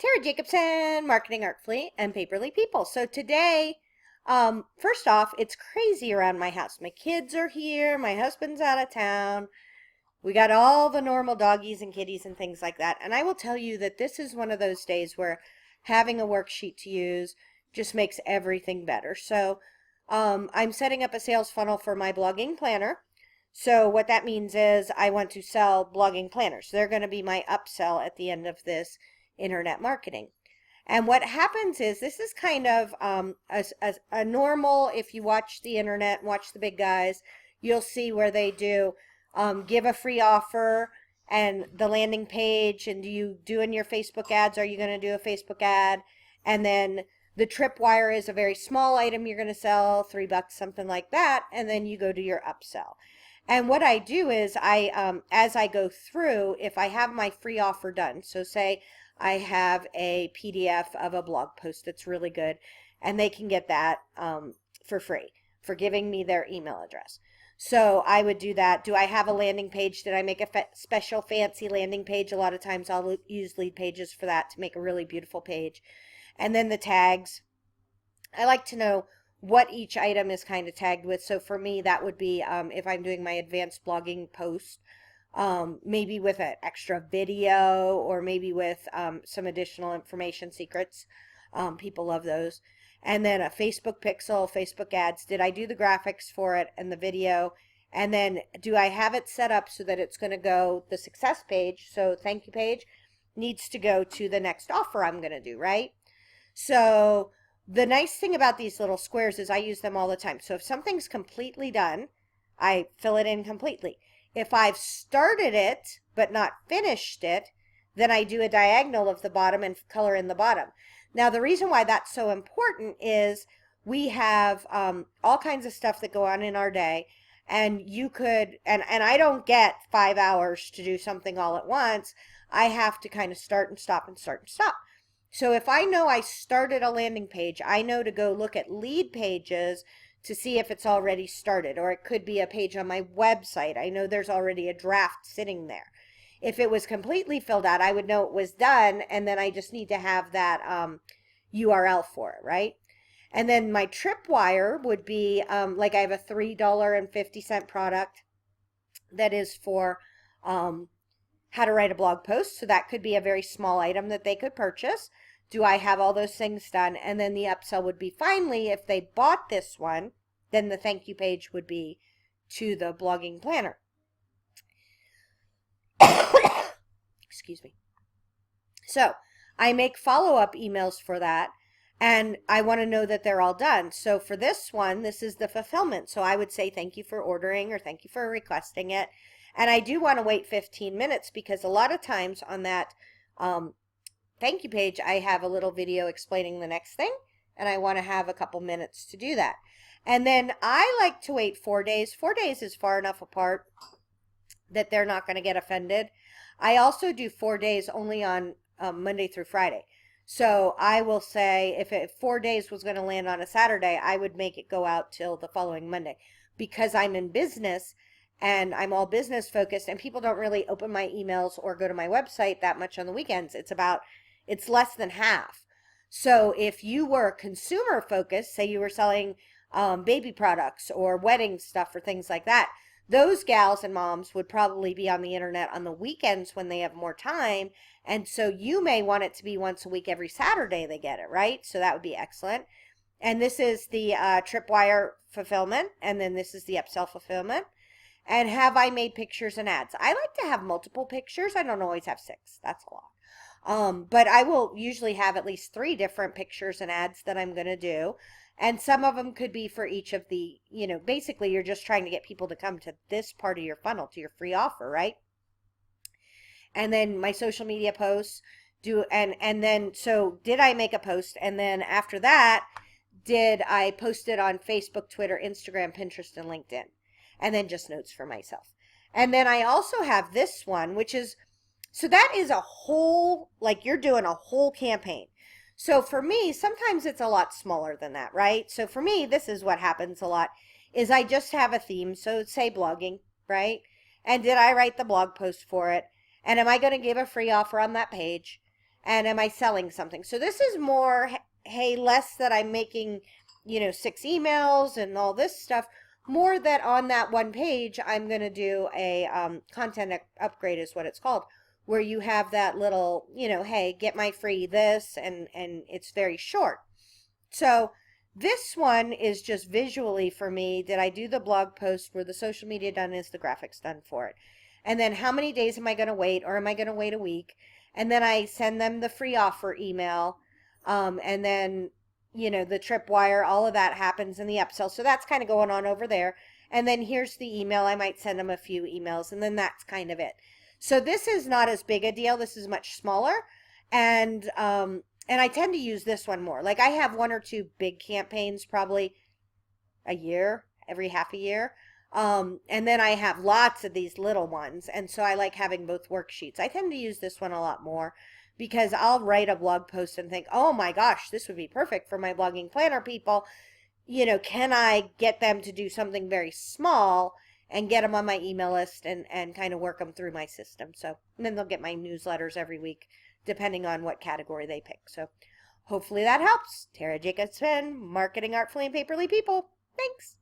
Tara Jacobson, Marketing Artfully and Paperly People. So today, first off, it's crazy around my house. My kids are here. My husband's out of town. We got all the normal doggies and kitties and things like that. And I will tell you that this is one of those days where having a worksheet to use just makes everything better. So I'm setting up a sales funnel for my blogging planner. So what that means is I want to sell blogging planners. They're going to be my upsell at the end of this internet marketing. And what happens is this is kind of a normal, if you watch the internet, watch the big guys, you'll see where they do give a free offer and the landing page, and do you do in your Facebook ads, are you going to do a Facebook ad? And then the tripwire is a very small item you're going to sell, $3, something like that, and then you go to your upsell. And what I do is as I go through, if I have my free offer done, so say I have a PDF of a blog post that's really good, and they can get that for free for giving me their email address. So I would do that. Do I have a landing page? Did I make a special fancy landing page? A lot of times I'll use lead pages for that to make a really beautiful page. And then the tags. I like to know what each item is kind of tagged with. So for me, that would be if I'm doing my advanced blogging post, maybe with an extra video or maybe with some additional information secrets. People love those. And then a Facebook pixel, Facebook ads. Did I do the graphics for it and the video? And then do I have it set up so that it's going to go, the success page, so thank you page, needs to go to the next offer I'm going to do, right? So the nice thing about these little squares is I use them all the time. So if something's completely done, I fill it in completely. If I've started it but not finished it, then I do a diagonal of the bottom and color in the bottom. Now the reason why that's so important is we have all kinds of stuff that go on in our day, and you could, and I don't get 5 hours to do something all at once. I have to kind of start and stop and start and stop. So if I know I started a landing page, I know to go look at lead pages to see if it's already started, or it could be a page on my website. I know there's already a draft sitting there. If it was completely filled out, I would know it was done, and then I just need to have that URL for it, right? And then my tripwire would be, like I have a $3.50 product that is for how to write a blog post. So that could be a very small item that they could purchase. Do I have all those things done? And then the upsell would be finally, if they bought this one, then the thank you page would be to the blogging planner. Excuse me. So I make follow-up emails for that, and I want to know that they're all done. So for this one, this is the fulfillment. So I would say thank you for ordering or thank you for requesting it. And I do want to wait 15 minutes because a lot of times on that thank you page, I have a little video explaining the next thing, and I want to have a couple minutes to do that. And then I like to wait 4 days. 4 days is far enough apart that they're not going to get offended. I also do 4 days only on Monday through Friday. So I will say if 4 days was going to land on a Saturday, I would make it go out till the following Monday, because I'm in business and I'm all business focused, and people don't really open my emails or go to my website that much on the weekends. It's less than half. So if you were consumer focused, say you were selling baby products or wedding stuff or things like that, those gals and moms would probably be on the internet on the weekends when they have more time. And so you may want it to be once a week, every Saturday they get it, right? So that would be excellent. And this is the tripwire fulfillment. And then this is the upsell fulfillment. And have I made pictures and ads? I like to have multiple pictures. I don't always have 6. That's a lot. But I will usually have at least 3 different pictures and ads that I'm going to do. And some of them could be for each of the, basically you're just trying to get people to come to this part of your funnel, to your free offer, right? And then my social media posts and then, so did I make a post? And then after that, did I post it on Facebook, Twitter, Instagram, Pinterest, and LinkedIn? And then just notes for myself. And then I also have this one, which is, so that is a whole, like you're doing a whole campaign. So for me, sometimes it's a lot smaller than that, right? So for me, this is what happens a lot, is I just have a theme. So say blogging, right? And did I write the blog post for it? And am I going to give a free offer on that page? and am I selling something? So this is more, hey, less that I'm making, 6 emails and all this stuff, more that on that one page, I'm going to do a content upgrade is what it's called, where you have that little, hey, get my free this, and it's very short. So this one is just visually for me. Did I do the blog post? Were the social media done? Is the graphics done for it? And then how many days am I going to wait, or am I going to wait a week? And then I send them the free offer email. And then, the tripwire, all of that happens in the upsell. So that's kind of going on over there. And then here's the email. I might send them a few emails, and then that's kind of it. So this is not as big a deal. This is much smaller. And I tend to use this one more. Like I have one or two big campaigns probably a year, every half a year. And then I have lots of these little ones. And so I like having both worksheets. I tend to use this one a lot more because I'll write a blog post and think, oh my gosh, this would be perfect for my blogging planner people. Can I get them to do something very small and get them on my email list and kind of work them through my system? So, and then they'll get my newsletters every week, depending on what category they pick. So hopefully that helps. Tara Jacobson, Marketing Artfully and Paperly People. Thanks.